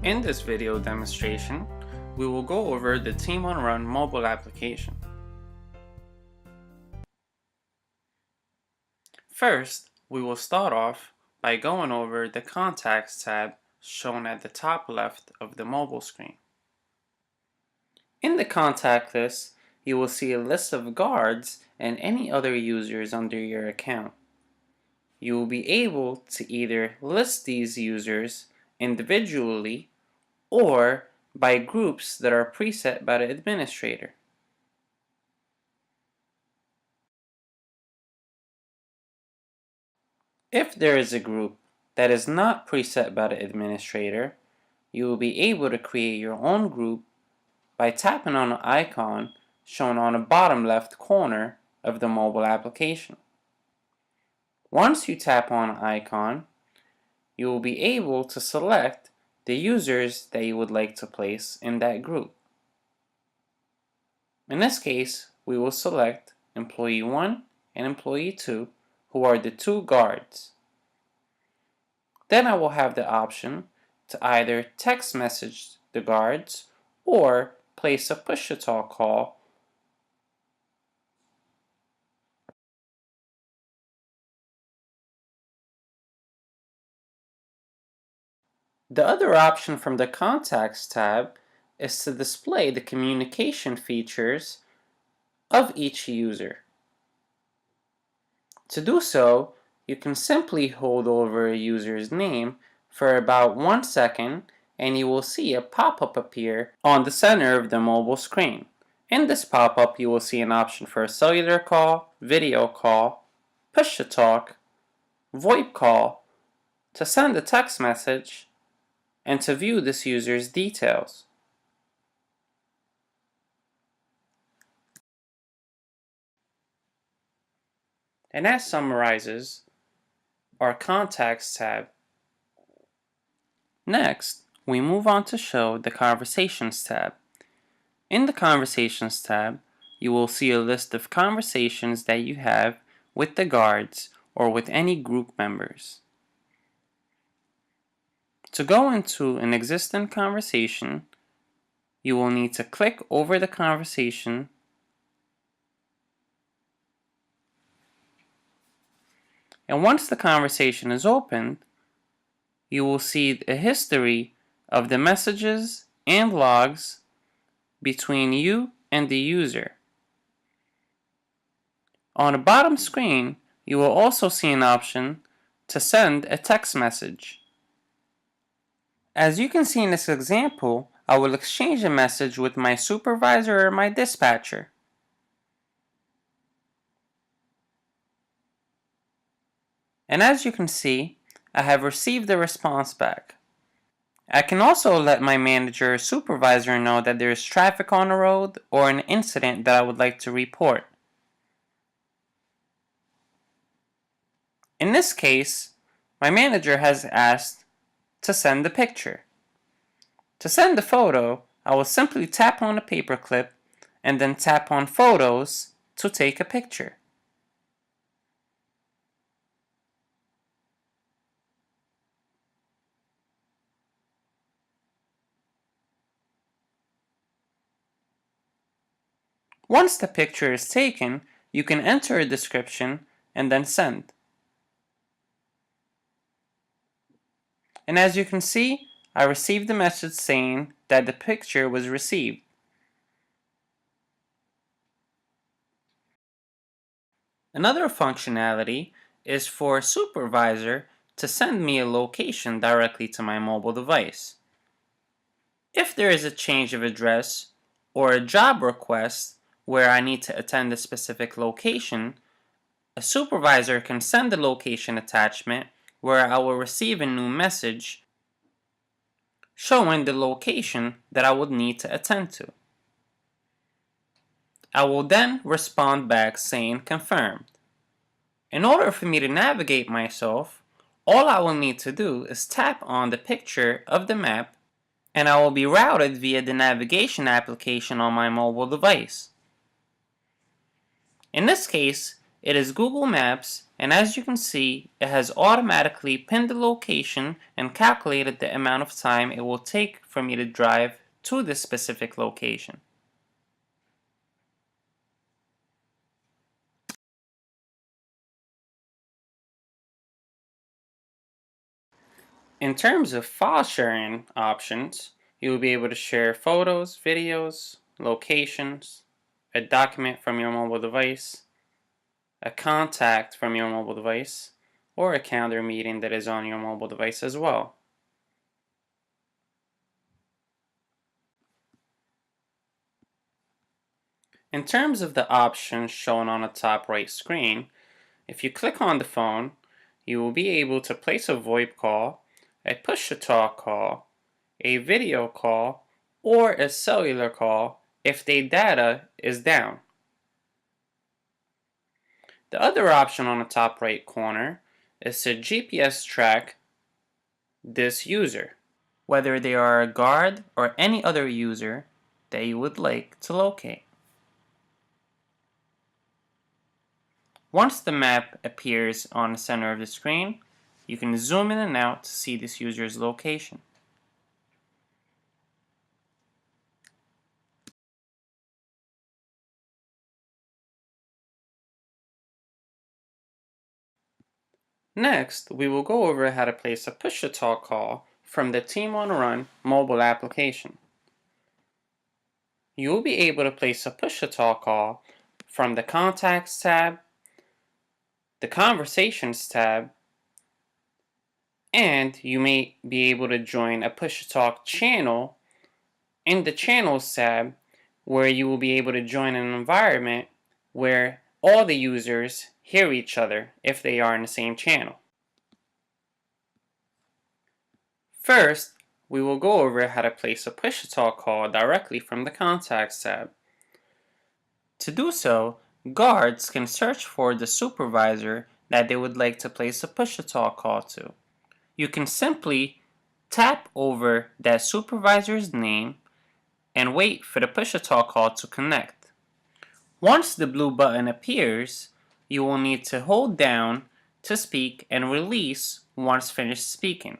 In this video demonstration, we will go over the TeamOnRun mobile application. First, we will start off by going over the Contacts tab shown at the top left of the mobile screen. In the contact list, you will see a list of guards and any other users under your account. You will be able to either list these users individually or by groups that are preset by the administrator. If there is a group that is not preset by the administrator, you will be able to create your own group by tapping on the icon shown on the bottom left corner of the mobile application. Once you tap on the icon, you will be able to select the users that you would like to place in that group. In this case, we will select Employee 1 and Employee 2, who are the two guards. Then I will have the option to either text message the guards or place a push-to-talk call . The other option from the Contacts tab is to display the communication features of each user. To do so, you can simply hold over a user's name for about 1 second and you will see a pop-up appear on the center of the mobile screen. In this pop-up, you will see an option for a cellular call, video call, push-to-talk, VoIP call, to send a text message, and to view this user's details. And that summarizes our Contacts tab. Next, we move on to show the Conversations tab. In the Conversations tab, you will see a list of conversations that you have with the guards or with any group members. To go into an existing conversation, you will need to click over the conversation and once the conversation is opened, you will see a history of the messages and logs between you and the user. On the bottom screen, you will also see an option to send a text message. As you can see in this example, I will exchange a message with my supervisor or my dispatcher. And as you can see, I have received a response back. I can also let my manager or supervisor know that there is traffic on the road or an incident that I would like to report. In this case, my manager has asked to send a picture. To send the photo, I will simply tap on the paperclip and then tap on Photos to take a picture. Once the picture is taken, you can enter a description and then send. And as you can see, I received a message saying that the picture was received. Another functionality is for a supervisor to send me a location directly to my mobile device. If there is a change of address or a job request where I need to attend a specific location, a supervisor can send the location attachment where I will receive a new message showing the location that I would need to attend to. I will then respond back saying confirmed. In order for me to navigate myself, all I will need to do is tap on the picture of the map and I will be routed via the navigation application on my mobile device. In this case, it is Google Maps, and as you can see, it has automatically pinned the location and calculated the amount of time it will take for me to drive to this specific location. In terms of file sharing options, you will be able to share photos, videos, locations, a document from your mobile device, a contact from your mobile device, or a calendar meeting that is on your mobile device as well. In terms of the options shown on the top right screen, if you click on the phone, you will be able to place a VoIP call, a push-to-talk call, a video call, or a cellular call if the data is down. The other option on the top right corner is to GPS track this user, whether they are a guard or any other user that you would like to locate. Once the map appears on the center of the screen, you can zoom in and out to see this user's location. Next, we will go over how to place a push-to-talk call from the Team on Run mobile application. You will be able to place a push-to-talk call from the Contacts tab, the Conversations tab, and you may be able to join a push-to-talk channel in the Channels tab, where you will be able to join an environment where all the users hear each other if they are in the same channel. First, we will go over how to place a push-to-talk call directly from the Contacts tab. To do so, guards can search for the supervisor that they would like to place a push-to-talk call to. You can simply tap over that supervisor's name and wait for the push-to-talk call to connect. Once the blue button appears, you will need to hold down to speak and release once finished speaking.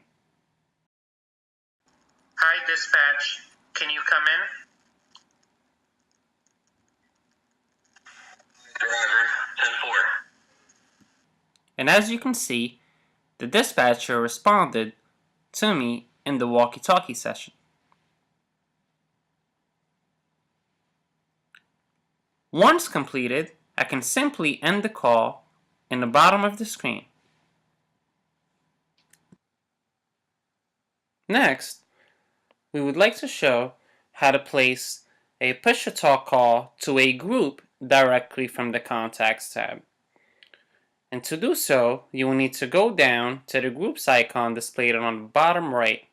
Hi, dispatch. Can you come in? Driver, 10-4. And as you can see, the dispatcher responded to me in the walkie-talkie session. Once completed, I can simply end the call in the bottom of the screen. Next, we would like to show how to place a push-to-talk call to a group directly from the Contacts tab. And to do so, you will need to go down to the groups icon displayed on the bottom right.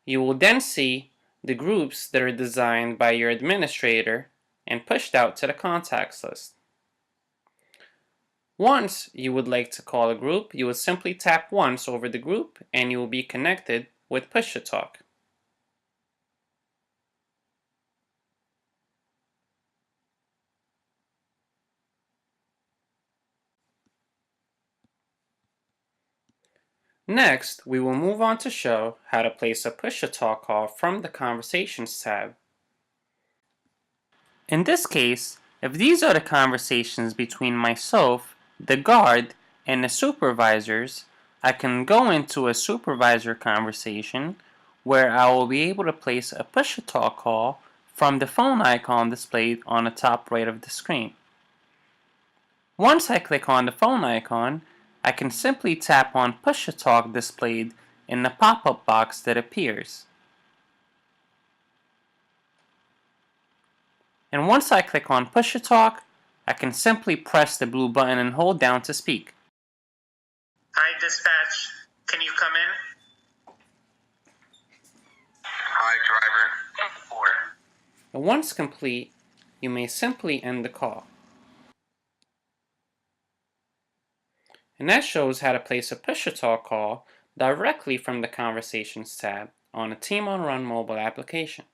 You will then see the groups that are designed by your administrator and pushed out to the contacts list. Once you would like to call a group, you would simply tap once over the group and you will be connected with push-to-talk. Next, we will move on to show how to place a push-to-talk call from the Conversations tab. In this case, if these are the conversations between myself, the guard, and the supervisors, I can go into a supervisor conversation where I will be able to place a push-to-talk call from the phone icon displayed on the top right of the screen. Once I click on the phone icon, I can simply tap on push-to-talk displayed in the pop-up box that appears. And once I click on push-to-talk, I can simply press the blue button and hold down to speak. Hi, dispatch. Can you come in? Hi, driver, 10-4. And once complete, you may simply end the call. And that shows how to place a push-to-talk call directly from the Conversations tab on a Team on Run mobile application.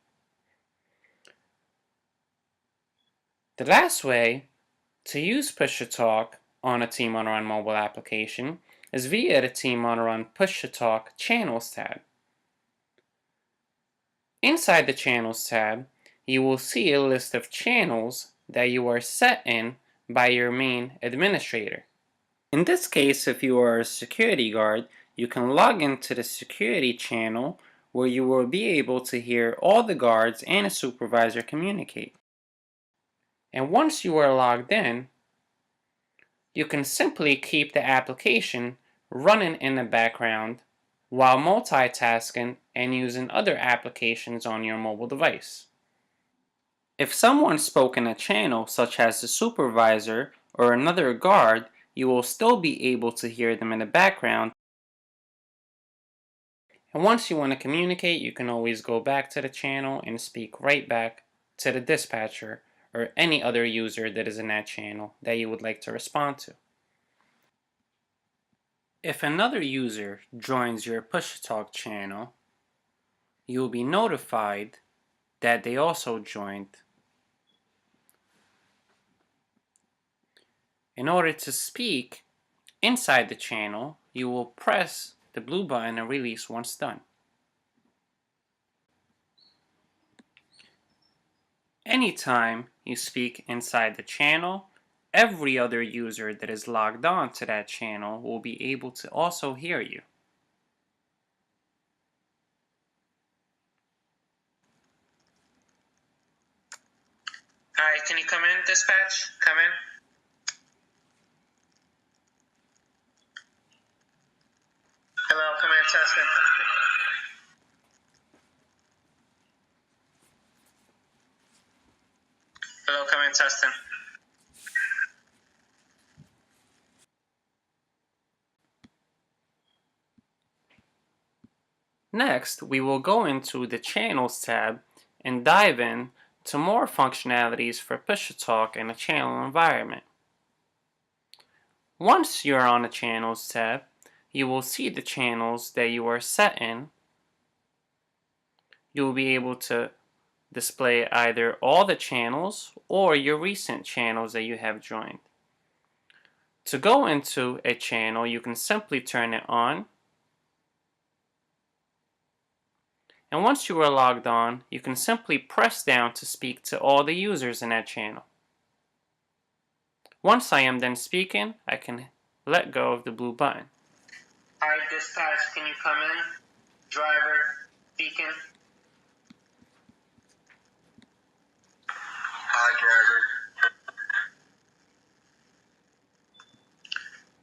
The last way To use Push-to-Talk on a Team on Run mobile application is via the Team on Run Push-to-Talk Channels tab. Inside the Channels tab, you will see a list of channels that you are set in by your main administrator. In this case, if you are a security guard, you can log into the security channel where you will be able to hear all the guards and a supervisor communicate. And once you are logged in, you can simply keep the application running in the background while multitasking and using other applications on your mobile device. If someone spoke in a channel, such as the supervisor or another guard, you will still be able to hear them in the background. And once you want to communicate, you can always go back to the channel and speak right back to the dispatcher or any other user that is in that channel that you would like to respond to. If another user joins your Push-to-Talk channel, you will be notified that they also joined. In order to speak inside the channel, you will press the blue button and release once done. Anytime you speak inside the channel, every other user that is logged on to that channel will be able to also hear you. Hi, can you come in, dispatch? Come in. Hello, come in, testing. Hello, come in, testing. Next, we will go into the Channels tab and dive in to more functionalities for Push-to-Talk in a channel environment. Once you are on the Channels tab, you will see the channels that you are set in. You will be able to display either all the channels or your recent channels that you have joined. To go into a channel, you can simply turn it on. And once you are logged on, you can simply press down to speak to all the users in that channel. Once I am done speaking, I can let go of the blue button. Hi, dispatch, can you come in? Driver, speaking. Hi, driver.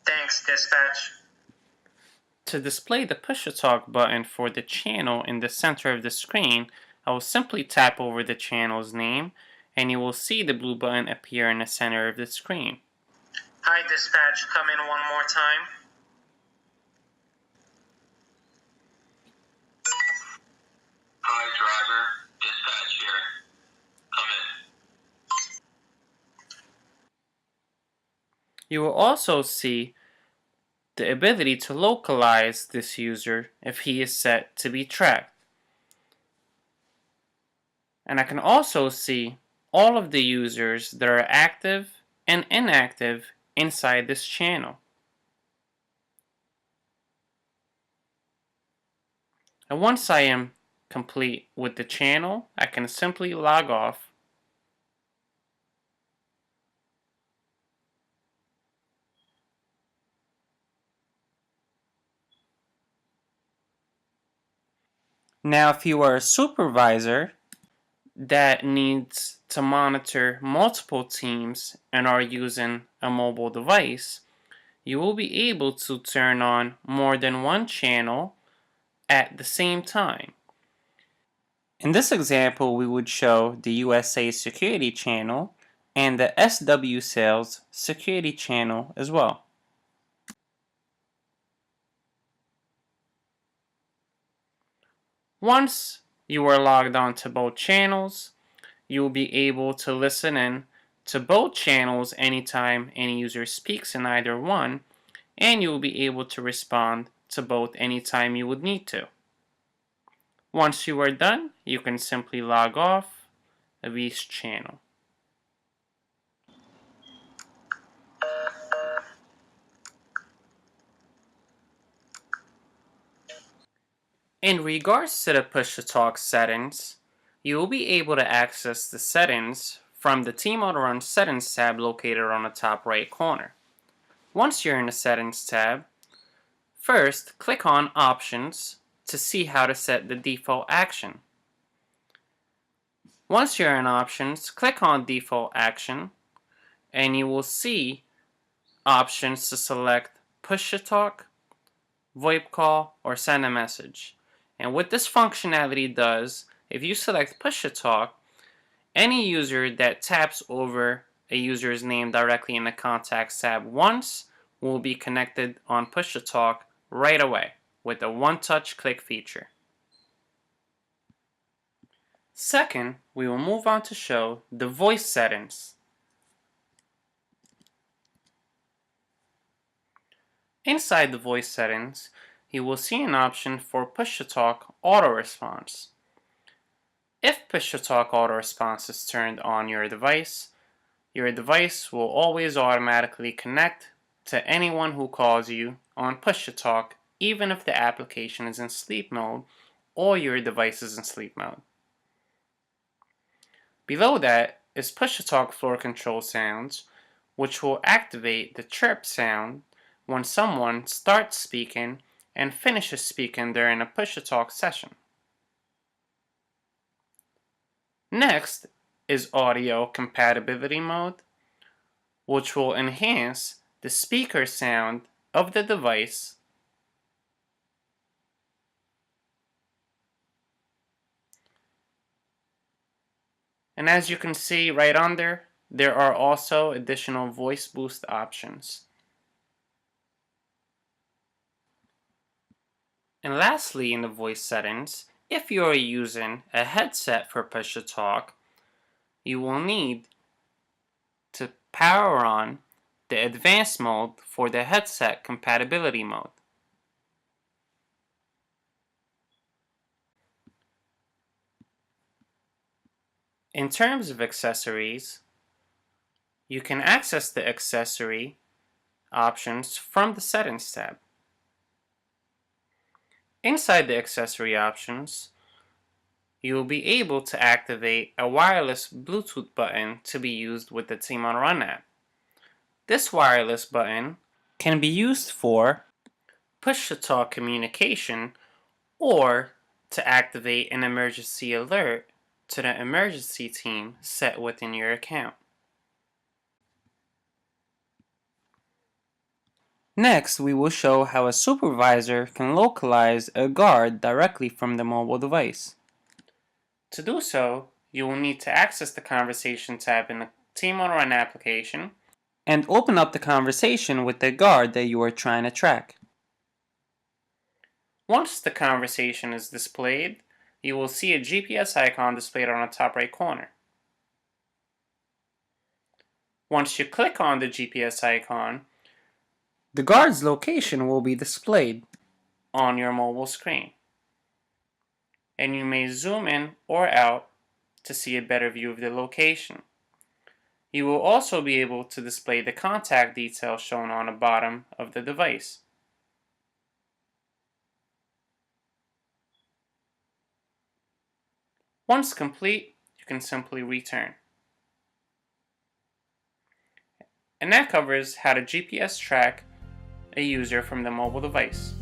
Thanks, dispatch. To display the Push-to-Talk button for the channel in the center of the screen, I will simply tap over the channel's name and you will see the blue button appear in the center of the screen. Hi, dispatch, come in one more time. Hi, driver. Dispatch here. Come in. You will also see the ability to localize this user if he is set to be tracked. And I can also see all of the users that are active and inactive inside this channel. And once I am complete with the channel, I can simply log off. Now, if you are a supervisor that needs to monitor multiple teams and are using a mobile device, you will be able to turn on more than one channel at the same time. In this example, we would show the USA Security channel and the SW Sales Security channel as well. Once you are logged on to both channels, you will be able to listen in to both channels anytime any user speaks in either one, and you will be able to respond to both anytime you would need to. Once you are done, you can simply log off of each channel. In regards to the push-to-talk settings, you will be able to access the settings from the Team Auto-Run settings tab located on the top right corner. Once you're in the settings tab, first click on Options to see how to set the default action. Once you're in Options, click on Default Action and you will see options to select push-to-talk, VoIP call, or send a message. And what this functionality does, if you select push-to-talk, any user that taps over a user's name directly in the Contacts tab once will be connected on push-to-talk right away with a one-touch click feature. Second, we will move on to show the voice settings. Inside the voice settings, you will see an option for push-to-talk auto response. If push-to-talk auto response is turned on your device will always automatically connect to anyone who calls you on push-to-talk, even if the application is in sleep mode or your device is in sleep mode. Below that is push-to-talk floor control sounds, which will activate the chirp sound when someone starts speaking and finishes speaking during a push-to-talk session. Next is audio compatibility mode, which will enhance the speaker sound of the device and as you can see right under, there are also additional voice boost options. And lastly, in the voice settings, if you are using a headset for push-to-talk, you will need to power on the advanced mode for the headset compatibility mode. In terms of accessories, you can access the accessory options from the settings tab. Inside the accessory options, you will be able to activate a wireless Bluetooth button to be used with the Team Auto-Run app. This wireless button can be used for push-to-talk communication or to activate an emergency alert to the emergency team set within your account. Next, we will show how a supervisor can localize a guard directly from the mobile device. To do so, you will need to access the Conversation tab in the Team Auto-Run application and open up the conversation with the guard that you are trying to track. Once the conversation is displayed, you will see a GPS icon displayed on the top right corner. Once you click on the GPS icon, the guard's location will be displayed on your mobile screen, and you may zoom in or out to see a better view of the location. You will also be able to display the contact details shown on the bottom of the device. Once complete, you can simply return. And that covers how to GPS track a user from the mobile device.